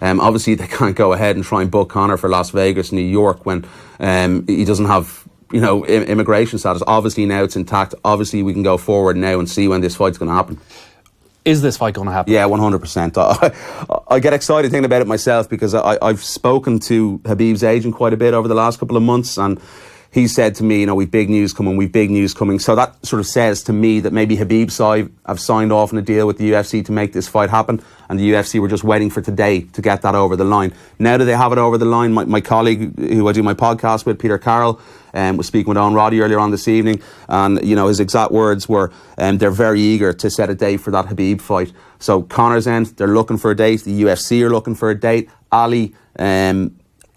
Obviously, they can't go ahead and try and book Conor for Las Vegas, New York, when he doesn't have, immigration status. Obviously, now it's intact. Obviously, we can go forward now and see when this fight's going to happen. Is this fight going to happen? Yeah, 100%. I get excited thinking about it myself because I've spoken to Khabib's agent quite a bit over the last couple of months, and he said to me, we've big news coming. So that sort of says to me that maybe Khabib's side have signed off on a deal with the UFC to make this fight happen, and the UFC were just waiting for today to get that over the line. Now that they have it over the line, my colleague who I do my podcast with, Peter Carroll, was speaking with Owen Roddy earlier on this evening, and his exact words were, they're very eager to set a date for that Khabib fight. So Conor's end, they're looking for a date. The UFC are looking for a date. Ali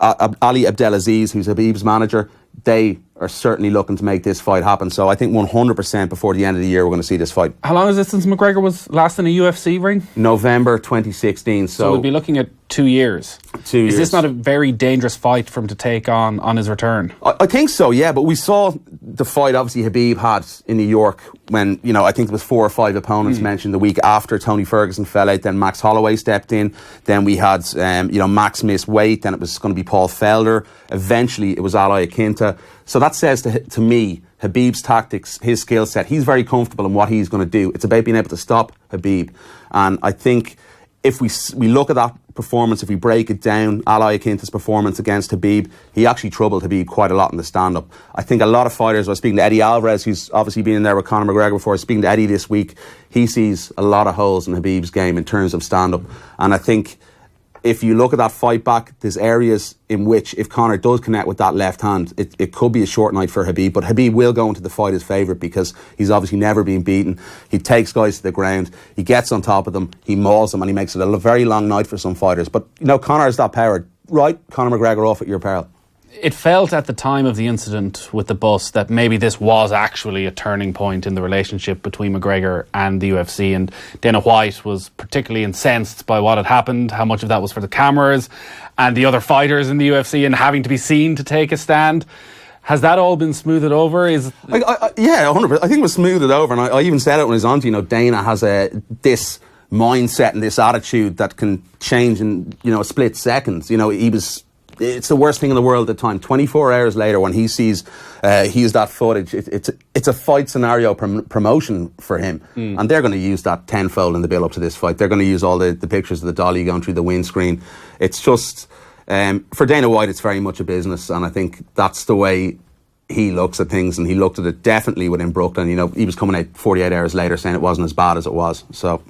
Abdelaziz, who's Khabib's manager, they are certainly looking to make this fight happen. So I think 100% before the end of the year we're going to see this fight. How long is it since McGregor was last in a UFC ring? November 2016. So we'll be looking at 2 years. 2 years. Is this not a very dangerous fight for him to take on his return? I think so, yeah. But we saw the fight obviously Khabib had in New York when, I think there was 4 or 5 opponents mentioned the week after Tony Ferguson fell out. Then Max Holloway stepped in. Then we had, Max missed weight. Then it was going to be Paul Felder. Eventually it was Ali Akinta. So that says to me, Khabib's tactics, his skill set, he's very comfortable in what he's going to do. It's about being able to stop Khabib. And I think if we look at that performance, if we break it down, Ali Akinta's performance against Khabib, he actually troubled Khabib quite a lot in the stand-up. I think a lot of fighters, I was speaking to Eddie Alvarez, who's obviously been in there with Conor McGregor before, speaking to Eddie this week, he sees a lot of holes in Khabib's game in terms of stand-up. And I think if you look at that fight back, there's areas in which if Conor does connect with that left hand, it could be a short night for Khabib, but Khabib will go into the fight as favourite because he's obviously never been beaten. He takes guys to the ground, he gets on top of them, he mauls them, and he makes it a very long night for some fighters. But, Conor has that power. Right, Conor McGregor, off at your peril. It felt at the time of the incident with the bus that maybe this was actually a turning point in the relationship between McGregor and the UFC, and Dana White was particularly incensed by what had happened, how much of that was for the cameras and the other fighters in the UFC and having to be seen to take a stand. Has that all been smoothed over? Yeah, 100%. I think it was smoothed over, and I even said it when I was on to, Dana has this mindset and this attitude that can change in, a split second. It's the worst thing in the world at the time. 24 hours later, when he sees that footage, it's a fight scenario promotion for him. And they're going to use that tenfold in the build-up to this fight. They're going to use all the pictures of the dolly going through the windscreen. It's just, for Dana White, it's very much a business. And I think that's the way he looks at things. And he looked at it definitely within Brooklyn. He was coming out 48 hours later saying it wasn't as bad as it was. So,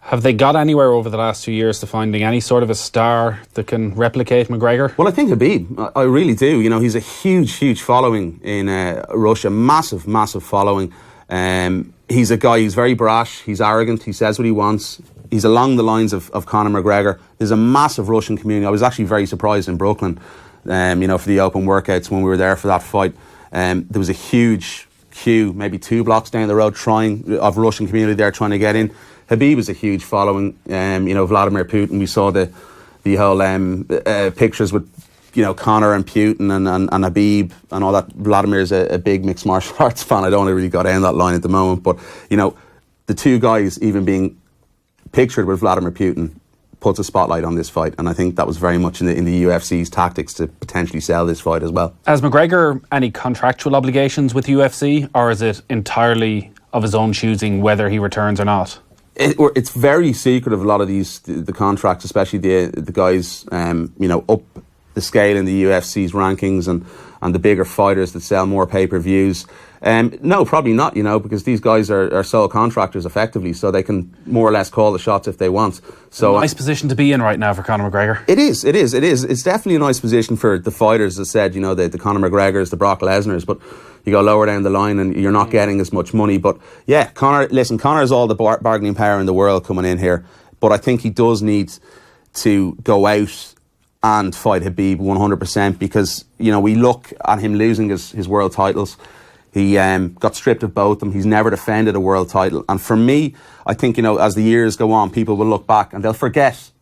have they got anywhere over the last 2 years to finding any sort of a star that can replicate McGregor? Well, I think Khabib. I really do. He's a huge following in Russia. Massive following. He's a guy who's very brash. He's arrogant. He says what he wants. He's along the lines of Conor McGregor. There's a massive Russian community. I was actually very surprised in Brooklyn, for the open workouts when we were there for that fight. There was a huge queue, maybe 2 blocks down the road, of Russian community there trying to get in. Habib is a huge following. Vladimir Putin. We saw the whole pictures with Conor and Putin and Habib and all that. Vladimir's a big mixed martial arts fan. I don't want to really go down that line at the moment, but the 2 guys even being pictured with Vladimir Putin puts a spotlight on this fight, and I think that was very much in the UFC's tactics to potentially sell this fight as well. Has McGregor any contractual obligations with UFC, or is it entirely of his own choosing whether he returns or not? It's very secretive, a lot of the contracts, especially the guys up the scale in the UFC's rankings and the bigger fighters that sell more pay-per-views. No, probably not, because these guys are sole contractors effectively, so they can more or less call the shots if they want. So a nice position to be in right now for Conor McGregor. It is. It's definitely a nice position for the fighters, as I said, the Conor McGregors, the Brock Lesnars, but you go lower down the line and you're not getting as much money. But yeah, Conor's all the bargaining power in the world coming in here, but I think he does need to go out and fight Khabib 100%, because we look at him losing his world titles. He got stripped of both of them. He's never defended a world title, and for me, I think as the years go on, people will look back and they'll forget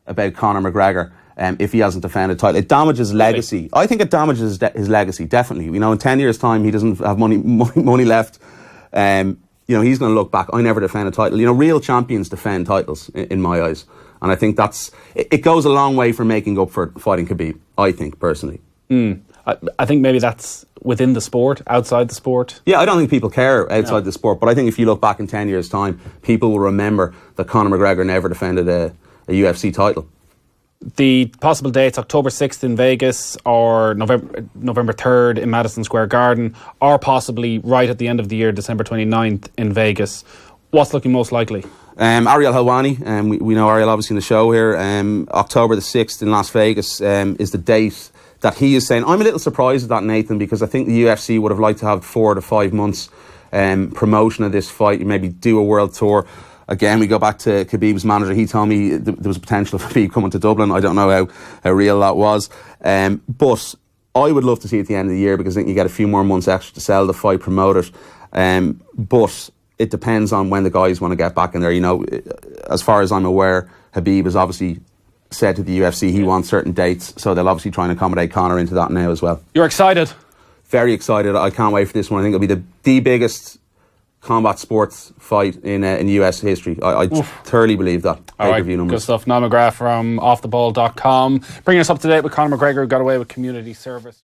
about Conor McGregor if he hasn't defended a title. It damages legacy. I think it damages his legacy, definitely. In 10 years' time, he doesn't have money left. He's going to look back, I never defended a title. Real champions defend titles in my eyes. And I think it goes a long way for making up for fighting Khabib, I think, personally. I think maybe that's within the sport, outside the sport. Yeah, I don't think people care outside the sport, but I think if you look back in 10 years' time, people will remember that Conor McGregor never defended a UFC title. The possible dates, October 6th in Vegas or November 3rd in Madison Square Garden, or possibly right at the end of the year, December 29th in Vegas. What's looking most likely? Ariel Helwani, we know Ariel obviously in the show here. October the 6th in Las Vegas is the date that he is saying. I'm a little surprised at that, Nathan, because I think the UFC would have liked to have 4 to 5 months promotion of this fight, maybe do a world tour. Again, we go back to Khabib's manager. He told me there was potential for Khabib coming to Dublin. I don't know how real that was. But I would love to see it at the end of the year because I think you get a few more months extra to sell the fight, promote it. But it depends on when the guys want to get back in there. You know, as far as I'm aware, Khabib has obviously said to the UFC he wants certain dates, so they'll obviously try and accommodate Conor into that now as well. You're excited? Very excited. I can't wait for this one. I think it'll be the biggest combat sports fight in US history. I thoroughly believe that. All right, good stuff. Niall McGrath from offtheball.com. Bringing us up to date with Conor McGregor, who got away with community service.